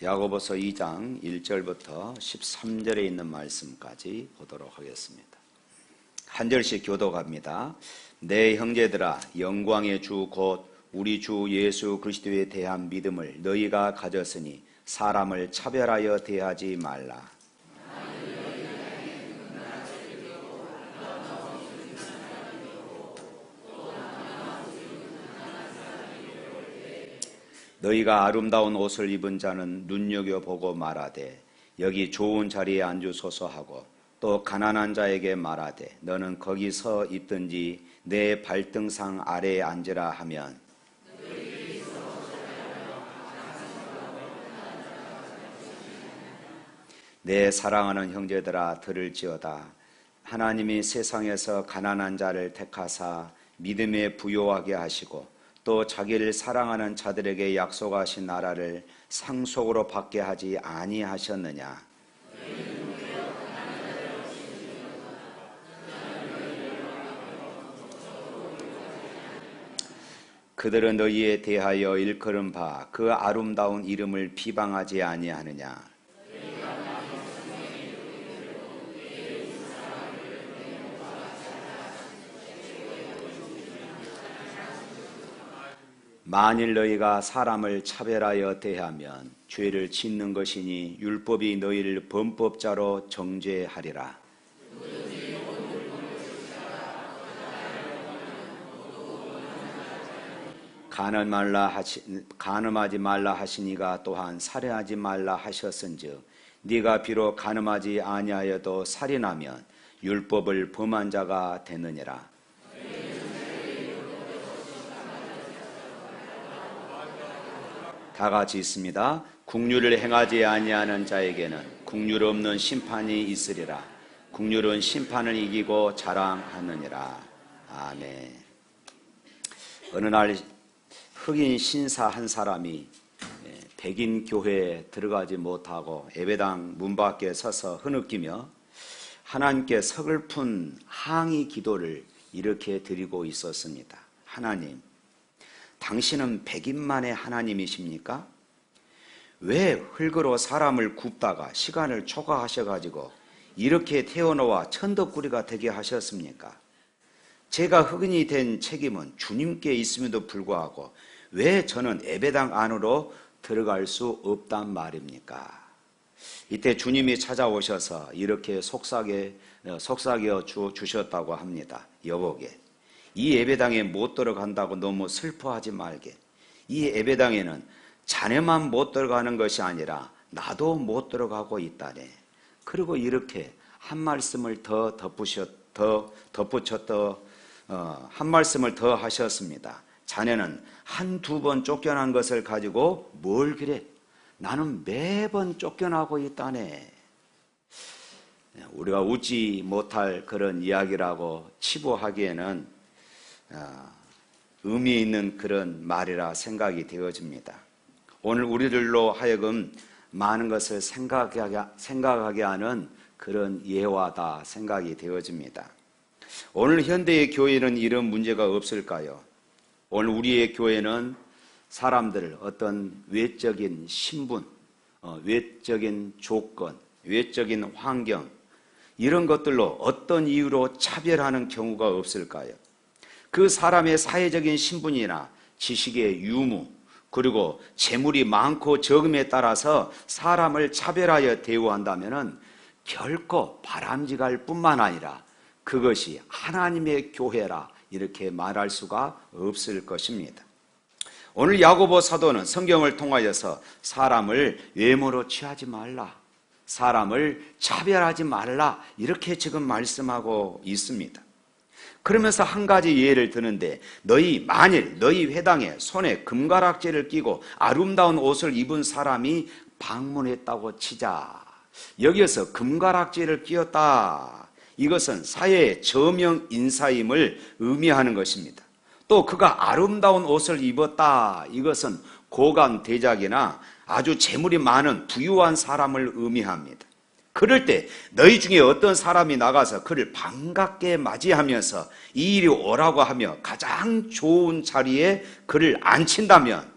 야고보서 2장 1절부터 13절에 있는 말씀까지 보도록 하겠습니다. 한 절씩 교독합니다. 내 형제들아, 영광의 주 곧 우리 주 예수 그리스도에 대한 믿음을 너희가 가졌으니 사람을 차별하여 대하지 말라. 너희가 아름다운 옷을 입은 자는 눈여겨보고 말하되 여기 좋은 자리에 앉으소서 하고, 또 가난한 자에게 말하되 너는 거기 서 있든지 내 발등상 아래에 앉으라 하면, 내 사랑하는 형제들아 들을지어다. 하나님이 세상에서 가난한 자를 택하사 믿음에 부요하게 하시고 또 자기를 사랑하는 자들에게 약속하신 나라를 상속으로 받게 하지 아니하셨느냐. 그들은 너희에 대하여 일컬은 바 그 아름다운 이름을 비방하지 아니하느냐. 만일 너희가 사람을 차별하여 대하면 죄를 짓는 것이니 율법이 너희를 범법자로 정죄하리라. 간음하지 말라 하시니가 또한 살인하지 말라 하셨은즉 네가 비록 간음하지 아니하여도 살인하면 율법을 범한 자가 되느니라. 다 같이 있습니다. 국률을 행하지 아니하는 자에게는 국률 없는 심판이 있으리라. 국률은 심판을 이기고 자랑하느니라. 아멘. 어느 날 흑인 신사 한 사람이 백인 교회에 들어가지 못하고 예배당 문 밖에 서서 흐느끼며 하나님께 서글픈 항의 기도를 이렇게 드리고 있었습니다. 하나님, 당신은 백인만의 하나님이십니까? 왜 흙으로 사람을 굽다가 시간을 초과하셔가지고 이렇게 태어나와 천덕꾸리가 되게 하셨습니까? 제가 흑인이 된 책임은 주님께 있음에도 불구하고 왜 저는 예배당 안으로 들어갈 수 없단 말입니까? 이때 주님이 찾아오셔서 이렇게 속삭여 주셨다고 합니다. 여보게, 이 예배당에 못 들어간다고 너무 슬퍼하지 말게. 이 예배당에는 자네만 못 들어가는 것이 아니라 나도 못 들어가고 있다네. 그리고 이렇게 한 말씀을 한 말씀을 더 하셨습니다. 자네는 한두 번 쫓겨난 것을 가지고 뭘 그래? 나는 매번 쫓겨나고 있다네. 우리가 웃지 못할 그런 이야기라고 치부하기에는 의미 있는 그런 말이라 생각이 되어집니다. 오늘 우리들로 하여금 많은 것을 생각하게 하는 그런 예화다 생각이 되어집니다. 오늘 현대의 교회는 이런 문제가 없을까요? 오늘 우리의 교회는 사람들을 어떤 외적인 신분, 외적인 조건, 외적인 환경 이런 것들로 어떤 이유로 차별하는 경우가 없을까요? 그 사람의 사회적인 신분이나 지식의 유무, 그리고 재물이 많고 적음에 따라서 사람을 차별하여 대우한다면 결코 바람직할 뿐만 아니라 그것이 하나님의 교회라 이렇게 말할 수가 없을 것입니다. 오늘 야고보 사도는 성경을 통하여서 사람을 외모로 취하지 말라, 사람을 차별하지 말라 이렇게 지금 말씀하고 있습니다. 그러면서 한 가지 예를 드는데, 만일 너희 회당에 손에 금가락지를 끼고 아름다운 옷을 입은 사람이 방문했다고 치자. 여기에서 금가락지를 끼웠다. 이것은 사회의 저명 인사임을 의미하는 것입니다. 또 그가 아름다운 옷을 입었다. 이것은 고관 대작이나 아주 재물이 많은 부유한 사람을 의미합니다. 그럴 때 너희 중에 어떤 사람이 나가서 그를 반갑게 맞이하면서 이리 오라고 하며 가장 좋은 자리에 그를 앉힌다면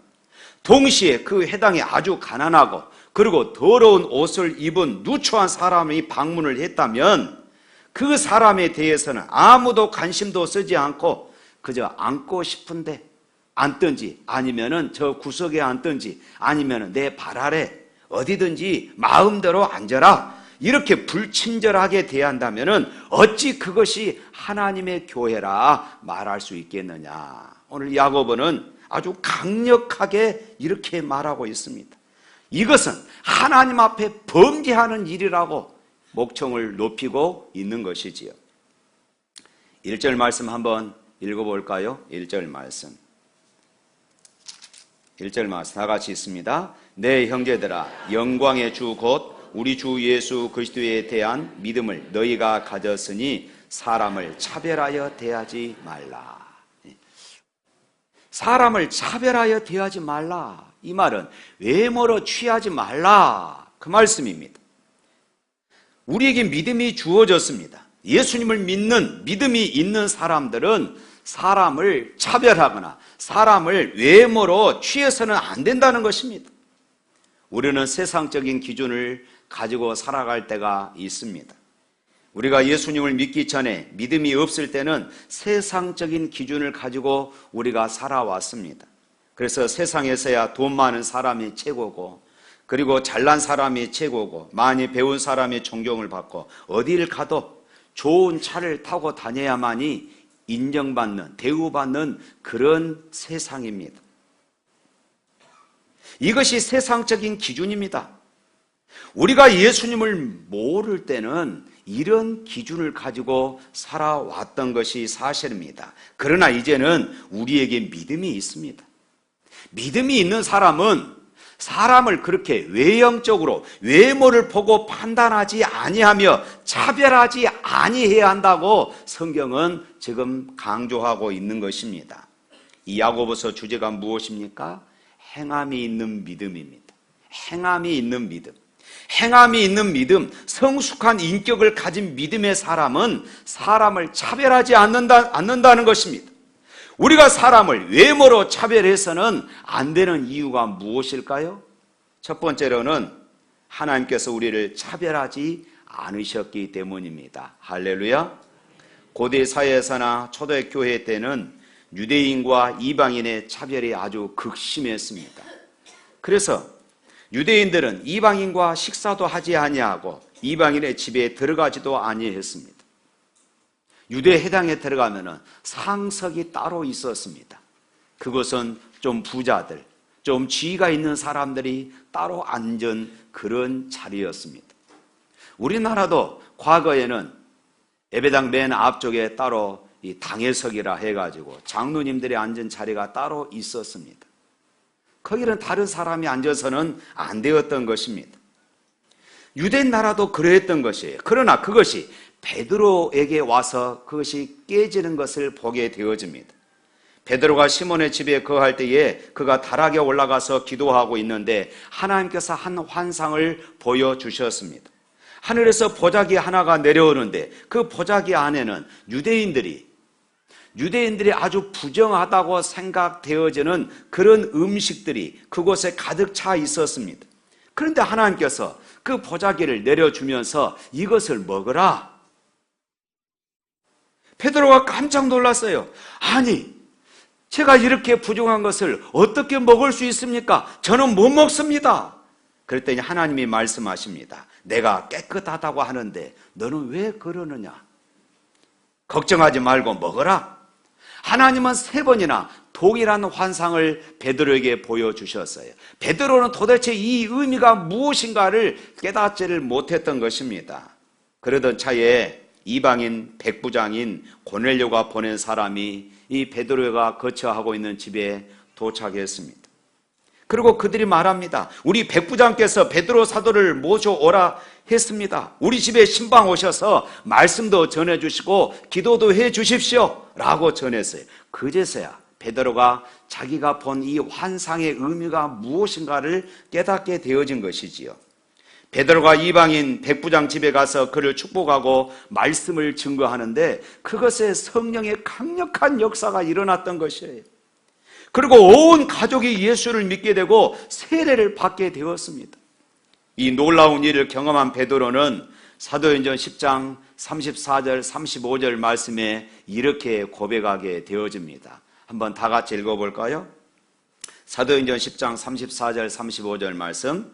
동시에 그 해당에 아주 가난하고 그리고 더러운 옷을 입은 누추한 사람이 방문을 했다면 그 사람에 대해서는 아무도 관심도 쓰지 않고 그저 앉고 싶은데 앉든지 아니면은 저 구석에 앉든지 아니면은 내 발 아래 어디든지 마음대로 앉아라, 이렇게 불친절하게 대한다면은 어찌 그것이 하나님의 교회라 말할 수 있겠느냐. 오늘 야고보는 아주 강력하게 이렇게 말하고 있습니다. 이것은 하나님 앞에 범죄하는 일이라고 목청을 높이고 있는 것이지요. 1절 말씀 한번 읽어볼까요? 1절 말씀 다 같이 있습니다. 내 형제들아, 영광의 주 곧 우리 주 예수 그리스도에 대한 믿음을 너희가 가졌으니 사람을 차별하여 대하지 말라. 사람을 차별하여 대하지 말라. 이 말은 외모로 취하지 말라, 그 말씀입니다. 우리에게 믿음이 주어졌습니다. 예수님을 믿는 믿음이 있는 사람들은 사람을 차별하거나 사람을 외모로 취해서는 안 된다는 것입니다. 우리는 세상적인 기준을 가지고 살아갈 때가 있습니다. 우리가 예수님을 믿기 전에 믿음이 없을 때는 세상적인 기준을 가지고 우리가 살아왔습니다. 그래서 세상에서야 돈 많은 사람이 최고고, 그리고 잘난 사람이 최고고, 많이 배운 사람이 존경을 받고, 어디를 가도 좋은 차를 타고 다녀야만이 인정받는, 대우받는 그런 세상입니다. 이것이 세상적인 기준입니다. 우리가 예수님을 모를 때는 이런 기준을 가지고 살아왔던 것이 사실입니다. 그러나 이제는 우리에게 믿음이 있습니다. 믿음이 있는 사람은 사람을 그렇게 외형적으로 외모를 보고 판단하지 아니하며 차별하지 아니해야 한다고 성경은 지금 강조하고 있는 것입니다. 이 야고보서 주제가 무엇입니까? 행함이 있는 믿음입니다. 행함이 있는 믿음. 행함이 있는 믿음, 성숙한 인격을 가진 믿음의 사람은 사람을 차별하지 않는다는 것입니다. 우리가 사람을 외모로 차별해서는 안 되는 이유가 무엇일까요? 첫 번째로는 하나님께서 우리를 차별하지 않으셨기 때문입니다. 할렐루야. 고대 사회에서나 초대교회 때는 유대인과 이방인의 차별이 아주 극심했습니다. 그래서 유대인들은 이방인과 식사도 하지 아니하고 이방인의 집에 들어가지도 아니했습니다. 유대 해당에 들어가면은 상석이 따로 있었습니다. 그것은 좀 부자들, 좀 지위가 있는 사람들이 따로 앉은 그런 자리였습니다. 우리나라도 과거에는 예배당 맨 앞쪽에 따로 이 당회석이라 해가지고 장로님들이 앉은 자리가 따로 있었습니다. 거기는 다른 사람이 앉아서는 안 되었던 것입니다. 유대 나라도 그러했던 것이에요. 그러나 그것이 베드로에게 와서 그것이 깨지는 것을 보게 되어집니다. 베드로가 시몬의 집에 거할 때에 그가 다락에 올라가서 기도하고 있는데 하나님께서 한 환상을 보여주셨습니다. 하늘에서 보자기 하나가 내려오는데 그 보자기 안에는 유대인들이 아주 부정하다고 생각되어지는 그런 음식들이 그곳에 가득 차 있었습니다. 그런데 하나님께서 그 보자기를 내려주면서 이것을 먹으라. 베드로가 깜짝 놀랐어요. 아니, 제가 이렇게 부정한 것을 어떻게 먹을 수 있습니까? 저는 못 먹습니다. 그랬더니 하나님이 말씀하십니다. 내가 깨끗하다고 하는데 너는 왜 그러느냐? 걱정하지 말고 먹어라. 하나님은 3번이나 동일한 환상을 베드로에게 보여주셨어요. 베드로는 도대체 이 의미가 무엇인가를 깨닫지를 못했던 것입니다. 그러던 차에 이방인 백부장인 고넬료가 보낸 사람이 이 베드로가 거처하고 있는 집에 도착했습니다. 그리고 그들이 말합니다. 우리 백부장께서 베드로 사도를 모셔오라 했습니다. 우리 집에 신방 오셔서 말씀도 전해주시고 기도도 해주십시오 라고 전했어요. 그제서야 베드로가 자기가 본 이 환상의 의미가 무엇인가를 깨닫게 되어진 것이지요. 베드로가 이방인 백부장 집에 가서 그를 축복하고 말씀을 증거하는데 그것에 성령의 강력한 역사가 일어났던 것이에요. 그리고 온 가족이 예수를 믿게 되고 세례를 받게 되었습니다. 이 놀라운 일을 경험한 베드로는 사도행전 10장 34절 35절 말씀에 이렇게 고백하게 되어집니다. 한번 다 같이 읽어볼까요? 사도행전 10장 34절 35절 말씀.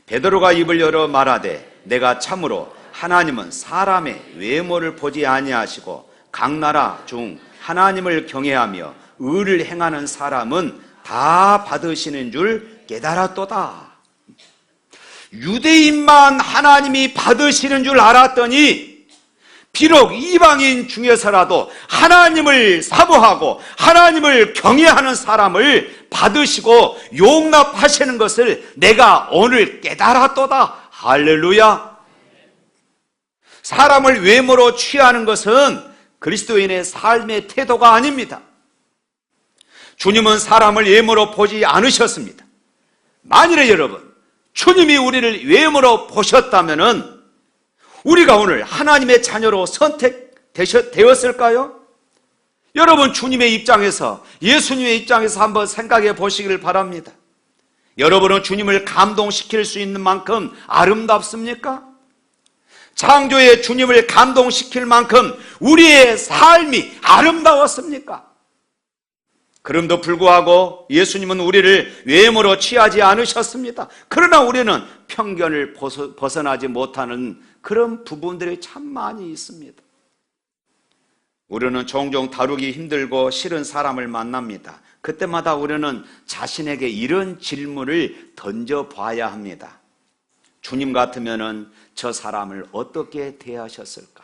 베드로가 입을 열어 말하되 내가 참으로 하나님은 사람의 외모를 보지 아니하시고 각 나라 중 하나님을 경외하며 의를 행하는 사람은 다 받으시는 줄 깨달았도다. 유대인만 하나님이 받으시는 줄 알았더니 비록 이방인 중에서라도 하나님을 사모하고 하나님을 경외하는 사람을 받으시고 용납하시는 것을 내가 오늘 깨달았도다. 할렐루야. 사람을 외모로 취하는 것은 그리스도인의 삶의 태도가 아닙니다. 주님은 사람을 외모로 보지 않으셨습니다. 만일에 여러분 주님이 우리를 외모로 보셨다면 우리가 오늘 하나님의 자녀로 선택되었을까요? 여러분 주님의 입장에서, 예수님의 입장에서 한번 생각해 보시기를 바랍니다. 여러분은 주님을 감동시킬 수 있는 만큼 아름답습니까? 창조의 주님을 감동시킬 만큼 우리의 삶이 아름다웠습니까? 그럼도 불구하고 예수님은 우리를 외모로 취하지 않으셨습니다. 그러나 우리는 편견을 벗어나지 못하는 그런 부분들이 참 많이 있습니다. 우리는 종종 다루기 힘들고 싫은 사람을 만납니다. 그때마다 우리는 자신에게 이런 질문을 던져봐야 합니다. 주님 같으면은 저 사람을 어떻게 대하셨을까?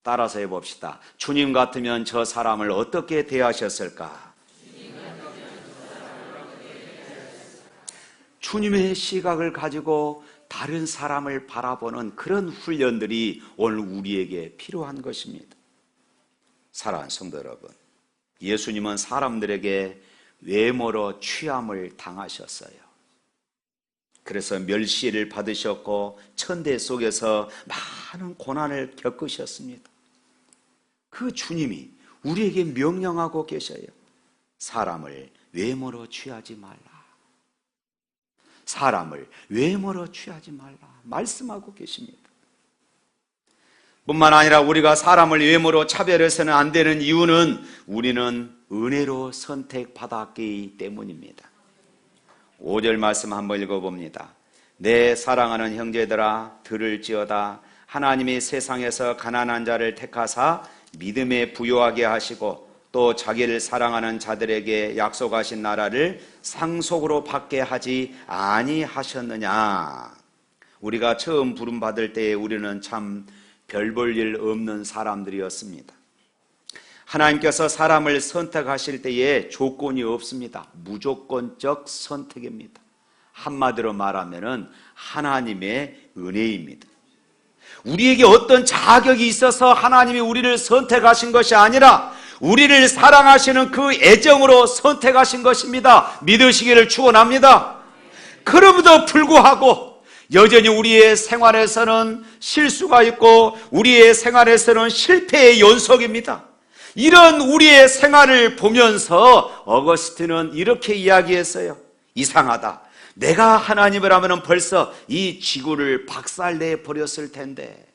따라서 해봅시다. 주님 같으면 저 사람을 어떻게 대하셨을까? 주님의 시각을 가지고 다른 사람을 바라보는 그런 훈련들이 오늘 우리에게 필요한 것입니다. 사랑하는 성도 여러분, 예수님은 사람들에게 외모로 취함을 당하셨어요. 그래서 멸시를 받으셨고 천대 속에서 많은 고난을 겪으셨습니다. 그 주님이 우리에게 명령하고 계셔요. 사람을 외모로 취하지 말라. 사람을 외모로 취하지 말라 말씀하고 계십니다. 뿐만 아니라 우리가 사람을 외모로 차별해서는 안 되는 이유는 우리는 은혜로 선택받았기 때문입니다. 5절 말씀 한번 읽어봅니다. 내 사랑하는 형제들아 들을지어다. 하나님이 세상에서 가난한 자를 택하사 믿음에 부요하게 하시고 또 자기를 사랑하는 자들에게 약속하신 나라를 상속으로 받게 하지 아니하셨느냐. 우리가 처음 부름받을 때에 우리는 참 별 볼 일 없는 사람들이었습니다. 하나님께서 사람을 선택하실 때에 조건이 없습니다. 무조건적 선택입니다. 한마디로 말하면 하나님의 은혜입니다. 우리에게 어떤 자격이 있어서 하나님이 우리를 선택하신 것이 아니라 우리를 사랑하시는 그 애정으로 선택하신 것입니다. 믿으시기를 축원합니다. 그럼에도 불구하고 여전히 우리의 생활에서는 실수가 있고 우리의 생활에서는 실패의 연속입니다. 이런 우리의 생활을 보면서 어거스틴은 이렇게 이야기했어요. 이상하다. 내가 하나님을 하면 벌써 이 지구를 박살내 버렸을 텐데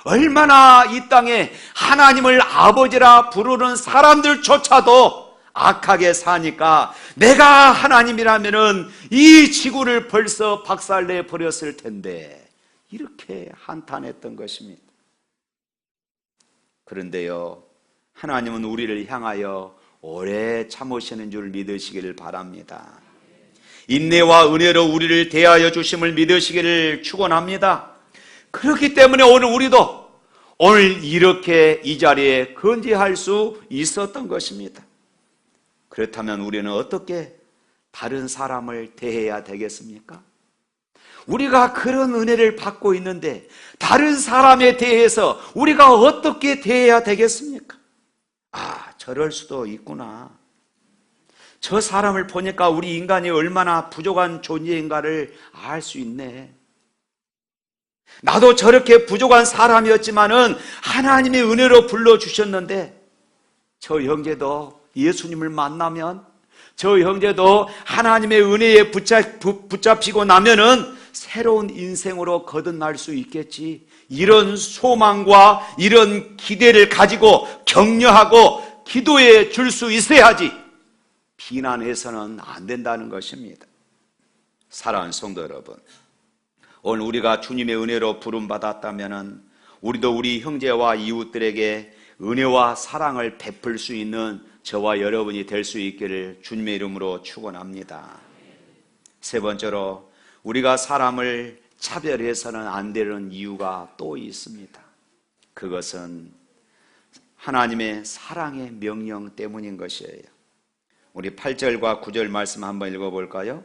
얼마나 이 땅에 하나님을 아버지라 부르는 사람들조차도 악하게 사니까 내가 하나님이라면 이 지구를 벌써 박살내 버렸을 텐데 이렇게 한탄했던 것입니다. 그런데요, 하나님은 우리를 향하여 오래 참으시는 줄 믿으시기를 바랍니다. 인내와 은혜로 우리를 대하여 주심을 믿으시기를 축원합니다. 그렇기 때문에 오늘 우리도 오늘 이렇게 이 자리에 건재할 수 있었던 것입니다. 그렇다면 우리는 어떻게 다른 사람을 대해야 되겠습니까? 우리가 그런 은혜를 받고 있는데 다른 사람에 대해서 우리가 어떻게 대해야 되겠습니까? 저럴 수도 있구나. 저 사람을 보니까 우리 인간이 얼마나 부족한 존재인가를 알 수 있네. 나도 저렇게 부족한 사람이었지만은 하나님의 은혜로 불러주셨는데 저 형제도 예수님을 만나면, 저 형제도 하나님의 은혜에 붙잡히고 나면은 새로운 인생으로 거듭날 수 있겠지. 이런 소망과 이런 기대를 가지고 격려하고 기도해 줄 수 있어야지 비난해서는 안 된다는 것입니다. 사랑하는 성도 여러분, 오늘 우리가 주님의 은혜로 부름받았다면 우리도 우리 형제와 이웃들에게 은혜와 사랑을 베풀 수 있는 저와 여러분이 될 수 있기를 주님의 이름으로 축원합니다. 세 번째로, 우리가 사람을 차별해서는 안 되는 이유가 또 있습니다. 그것은 하나님의 사랑의 명령 때문인 것이에요. 우리 8절과 9절 말씀 한번 읽어볼까요?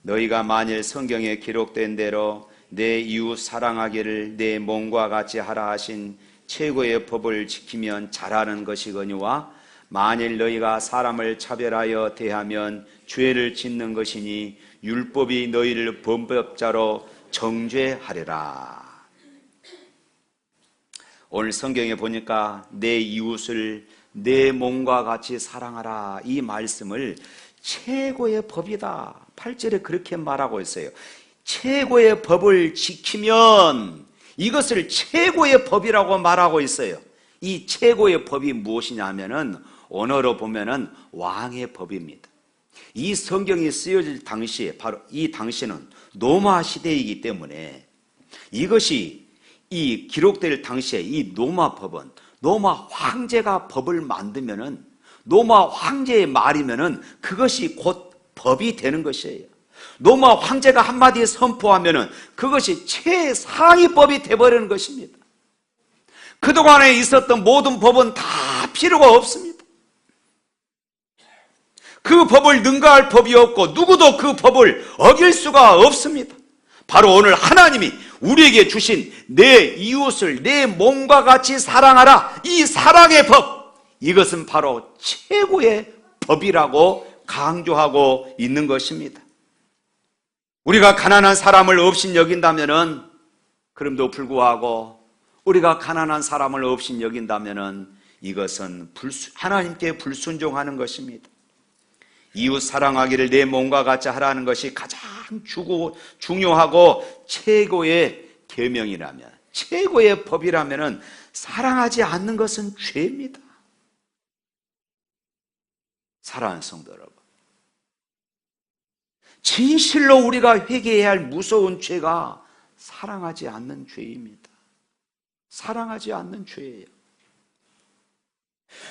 너희가 만일 성경에 기록된 대로 내 이웃 사랑하기를 내 몸과 같이 하라 하신 최고의 법을 지키면 잘하는 것이거니와 만일 너희가 사람을 차별하여 대하면 죄를 짓는 것이니 율법이 너희를 범법자로 정죄하리라. 오늘 성경에 보니까 내 이웃을 내 몸과 같이 사랑하라, 이 말씀을 최고의 법이다, 8절에 그렇게 말하고 있어요. 최고의 법을 지키면, 이것을 최고의 법이라고 말하고 있어요. 이 최고의 법이 무엇이냐 하면은 언어로 보면은 왕의 법입니다. 이 성경이 쓰여질 당시에, 바로 이 당시는 로마 시대이기 때문에 이것이 이 기록될 당시에 이 로마 법은 로마 황제가 법을 만들면은, 로마 황제의 말이면은 그것이 곧 법이 되는 것이에요. 로마 황제가 한마디 선포하면은 그것이 최상위 법이 되어버리는 것입니다. 그동안에 있었던 모든 법은 다 필요가 없습니다. 그 법을 능가할 법이 없고 누구도 그 법을 어길 수가 없습니다. 바로 오늘 하나님이 우리에게 주신 내 이웃을 내 몸과 같이 사랑하라, 이 사랑의 법, 이것은 바로 최고의 법이라고 강조하고 있는 것입니다. 우리가 가난한 사람을 없인 여긴다면은, 그럼도 불구하고 우리가 가난한 사람을 없인 여긴다면은 이것은 하나님께 불순종하는 것입니다. 이웃 사랑하기를 내 몸과 같이 하라는 것이 가장 중요하고 최고의 계명이라면, 최고의 법이라면 사랑하지 않는 것은 죄입니다. 사랑하는 성도 여러분, 진실로 우리가 회개해야 할 무서운 죄가 사랑하지 않는 죄입니다. 사랑하지 않는 죄예요.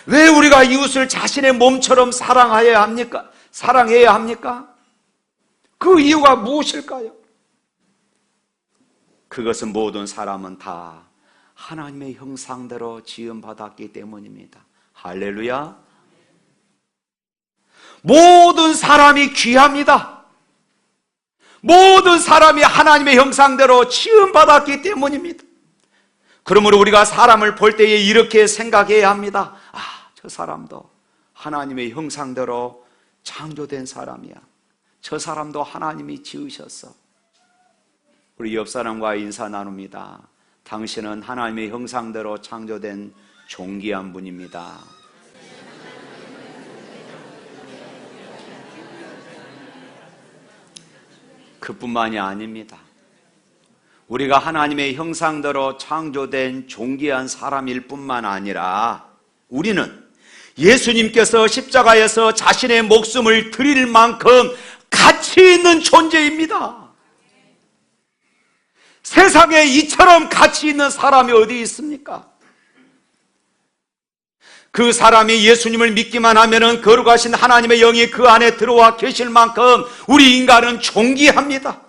왜 우리가 이웃을 자신의 몸처럼 사랑해야 합니까? 사랑해야 합니까? 그 이유가 무엇일까요? 그것은 모든 사람은 다 하나님의 형상대로 지음받았기 때문입니다. 할렐루야. 모든 사람이 귀합니다. 모든 사람이 하나님의 형상대로 지음받았기 때문입니다. 그러므로 우리가 사람을 볼 때에 이렇게 생각해야 합니다. 저 사람도 하나님의 형상대로 창조된 사람이야. 저 사람도 하나님이 지으셨어. 우리 옆 사람과 인사 나눕니다. 당신은 하나님의 형상대로 창조된 존귀한 분입니다. 그뿐만이 아닙니다. 우리가 하나님의 형상대로 창조된 존귀한 사람일 뿐만 아니라 우리는 예수님께서 십자가에서 자신의 목숨을 드릴 만큼 가치 있는 존재입니다. 세상에 이처럼 가치 있는 사람이 어디 있습니까? 그 사람이 예수님을 믿기만 하면은 거룩하신 하나님의 영이 그 안에 들어와 계실 만큼 우리 인간은 존귀합니다.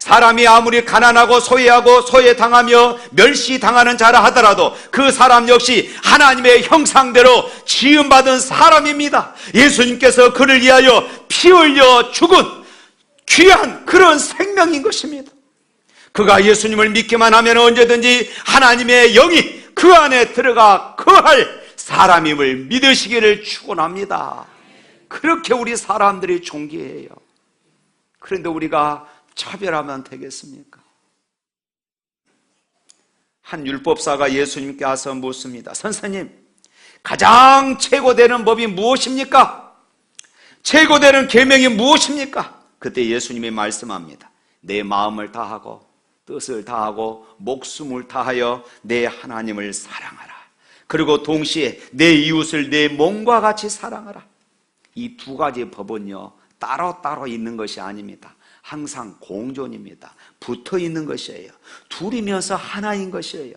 사람이 아무리 가난하고 소외당하며 멸시당하는 자라 하더라도 그 사람 역시 하나님의 형상대로 지음받은 사람입니다. 예수님께서 그를 위하여 피 흘려 죽은 귀한 그런 생명인 것입니다. 그가 예수님을 믿기만 하면 언제든지 하나님의 영이 그 안에 들어가 거할 사람임을 믿으시기를 축원합니다. 그렇게 우리 사람들이 존귀해요. 그런데 우리가 차별하면 되겠습니까? 한 율법사가 예수님께 와서 묻습니다. 선생님, 가장 최고되는 법이 무엇입니까? 최고되는 계명이 무엇입니까? 그때 예수님이 말씀합니다. 내 마음을 다하고 뜻을 다하고 목숨을 다하여 내 하나님을 사랑하라. 그리고 동시에 내 이웃을 내 몸과 같이 사랑하라. 이 두 가지 법은요, 따로따로 있는 것이 아닙니다. 항상 공존입니다. 붙어 있는 것이에요. 둘이면서 하나인 것이에요.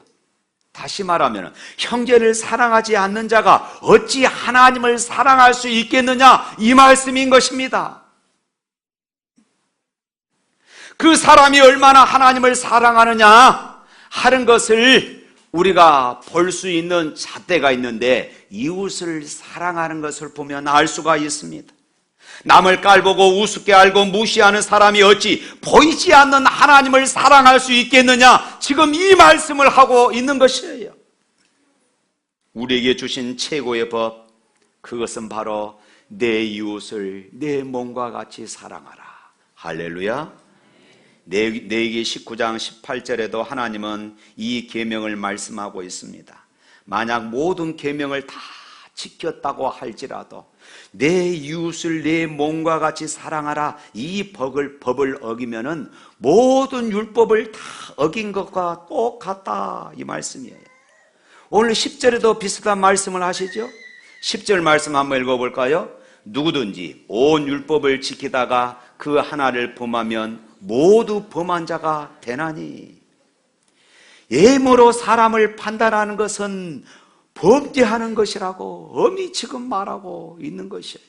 다시 말하면 형제를 사랑하지 않는 자가 어찌 하나님을 사랑할 수 있겠느냐, 이 말씀인 것입니다. 그 사람이 얼마나 하나님을 사랑하느냐 하는 것을 우리가 볼 수 있는 잣대가 있는데, 이웃을 사랑하는 것을 보면 알 수가 있습니다. 남을 깔보고 우습게 알고 무시하는 사람이 어찌 보이지 않는 하나님을 사랑할 수 있겠느냐, 지금 이 말씀을 하고 있는 것이에요. 우리에게 주신 최고의 법, 그것은 바로 내 이웃을 내 몸과 같이 사랑하라. 할렐루야. 레위기 19장 18절에도 하나님은 이 계명을 말씀하고 있습니다. 만약 모든 계명을 다 지켰다고 할지라도 내 이웃을 내 몸과 같이 사랑하라, 이 법을 어기면은 모든 율법을 다 어긴 것과 똑같다, 이 말씀이에요. 오늘 10절에도 비슷한 말씀을 하시죠. 10절 말씀 한번 읽어볼까요? 누구든지 온 율법을 지키다가 그 하나를 범하면 모두 범한 자가 되나니. 예모로 사람을 판단하는 것은 범죄하는 것이라고 엄히 지금 말하고 있는 것이에요.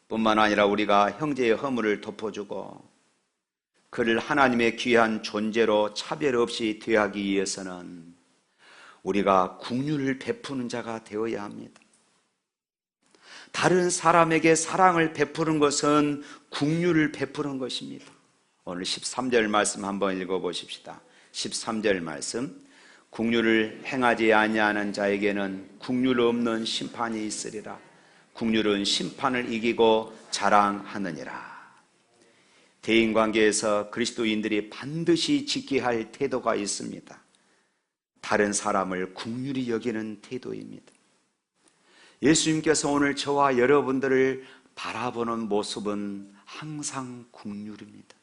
뿐만 아니라 우리가 형제의 허물을 덮어주고 그를 하나님의 귀한 존재로 차별 없이 대하기 위해서는 우리가 긍휼을 베푸는 자가 되어야 합니다. 다른 사람에게 사랑을 베푸는 것은 긍휼을 베푸는 것입니다. 오늘 13절 말씀 한번 읽어보십시다. 13절 말씀, 긍휼을 행하지 아니하는 자에게는 긍휼 없는 심판이 있으리라. 긍휼은 심판을 이기고 자랑하느니라. 대인관계에서 그리스도인들이 반드시 지켜야 할 태도가 있습니다. 다른 사람을 긍휼히 여기는 태도입니다. 예수님께서 오늘 저와 여러분들을 바라보는 모습은 항상 긍휼입니다.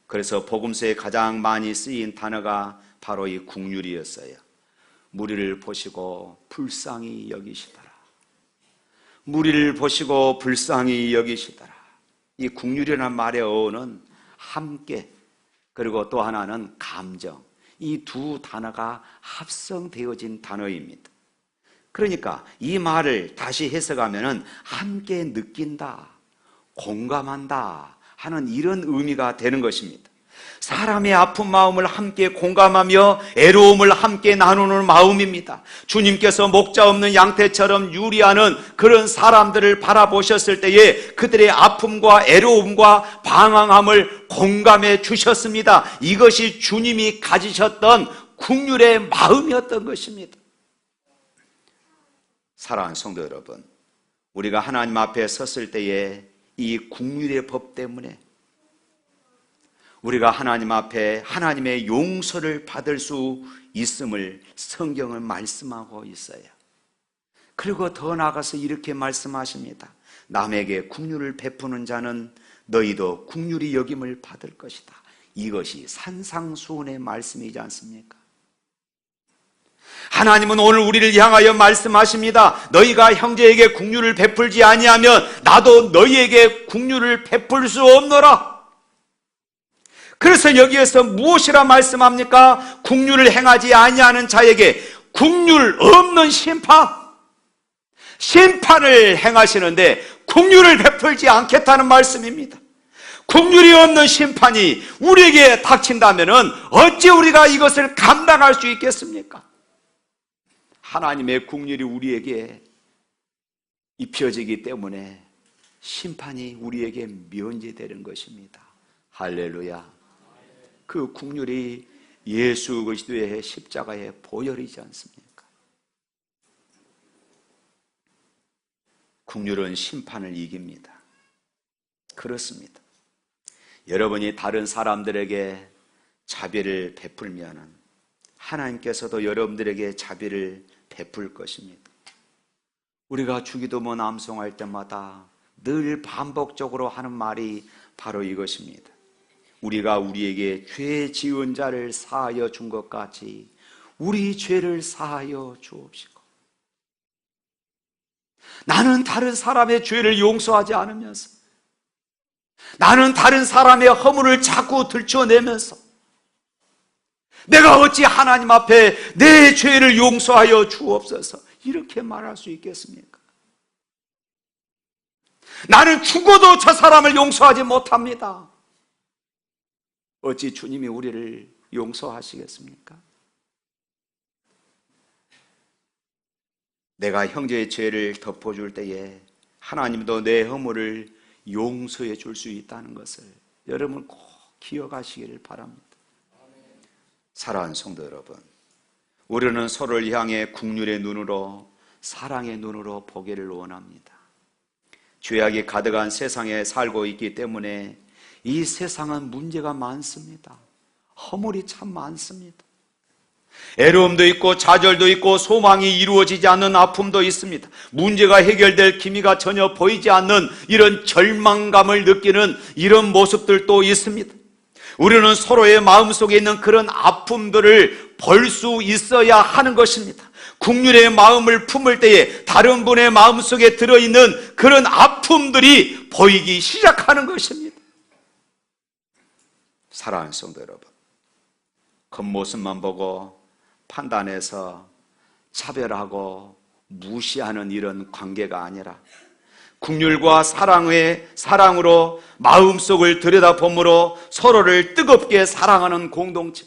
그래서 복음서에 가장 많이 쓰인 단어가 바로 이 긍휼이었어요. 무리를 보시고 불쌍히 여기시더라. 무리를 보시고 불쌍히 여기시더라. 이 긍휼이라는 말의 어원은 함께, 그리고 또 하나는 감정, 이 두 단어가 합성되어진 단어입니다. 그러니까 이 말을 다시 해석하면 함께 느낀다, 공감한다 하는 이런 의미가 되는 것입니다. 사람의 아픈 마음을 함께 공감하며 애로움을 함께 나누는 마음입니다. 주님께서 목자 없는 양떼처럼 유리하는 그런 사람들을 바라보셨을 때에 그들의 아픔과 애로움과 방황함을 공감해 주셨습니다. 이것이 주님이 가지셨던 긍휼의 마음이었던 것입니다. 사랑하는 성도 여러분, 우리가 하나님 앞에 섰을 때에 이 긍휼의 법 때문에 우리가 하나님 앞에 하나님의 용서를 받을 수 있음을 성경은 말씀하고 있어요. 그리고 더 나아가서 이렇게 말씀하십니다. 남에게 긍휼을 베푸는 자는 너희도 긍휼히 여김을 받을 것이다. 이것이 산상수훈의 말씀이지 않습니까? 하나님은 오늘 우리를 향하여 말씀하십니다. 너희가 형제에게 긍휼을 베풀지 아니하면 나도 너희에게 긍휼을 베풀 수 없노라. 그래서 여기에서 무엇이라 말씀합니까? 긍휼을 행하지 아니하는 자에게 긍휼 없는 심판을 행하시는데 긍휼을 베풀지 않겠다는 말씀입니다. 긍휼이 없는 심판이 우리에게 닥친다면 어찌 우리가 이것을 감당할 수 있겠습니까? 하나님의 긍휼이 우리에게 입혀지기 때문에 심판이 우리에게 면제되는 것입니다. 할렐루야. 그 긍휼이 예수 그리스도의 십자가의 보혈이지 않습니까? 긍휼은 심판을 이깁니다. 그렇습니다. 여러분이 다른 사람들에게 자비를 베풀면 하나님께서도 여러분들에게 자비를 베풀 것입니다. 우리가 주기도문 암송할 때마다 늘 반복적으로 하는 말이 바로 이것입니다. 우리가 우리에게 죄 지은 자를 사하여 준 것 같이 우리 죄를 사하여 주옵시고. 나는 다른 사람의 죄를 용서하지 않으면서, 나는 다른 사람의 허물을 자꾸 들춰내면서 내가 어찌 하나님 앞에 내 죄를 용서하여 주옵소서 이렇게 말할 수 있겠습니까? 나는 죽어도 저 사람을 용서하지 못합니다. 어찌 주님이 우리를 용서하시겠습니까? 내가 형제의 죄를 덮어줄 때에 하나님도 내 허물을 용서해 줄 수 있다는 것을 여러분 꼭 기억하시기를 바랍니다. 사랑하는 성도 여러분, 우리는 서로를 향해 긍휼의 눈으로, 사랑의 눈으로 보기를 원합니다. 죄악이 가득한 세상에 살고 있기 때문에 이 세상은 문제가 많습니다. 허물이 참 많습니다. 애로움도 있고 좌절도 있고 소망이 이루어지지 않는 아픔도 있습니다. 문제가 해결될 기미가 전혀 보이지 않는 이런 절망감을 느끼는 이런 모습들도 있습니다. 우리는 서로의 마음속에 있는 그런 아픔들을 볼 수 있어야 하는 것입니다. 긍휼의 마음을 품을 때에 다른 분의 마음속에 들어있는 그런 아픔들이 보이기 시작하는 것입니다. 사랑하는 성도 여러분, 겉모습만 보고 판단해서 차별하고 무시하는 이런 관계가 아니라 긍휼과 사랑으로 마음속을 들여다봄으로 서로를 뜨겁게 사랑하는 공동체,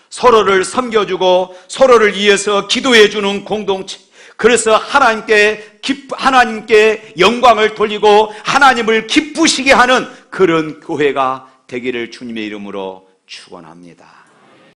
서로를 섬겨주고 서로를 위해서 기도해주는 공동체, 그래서 하나님께 영광을 돌리고 하나님을 기쁘시게 하는 그런 교회가 되기를 주님의 이름으로 축원합니다.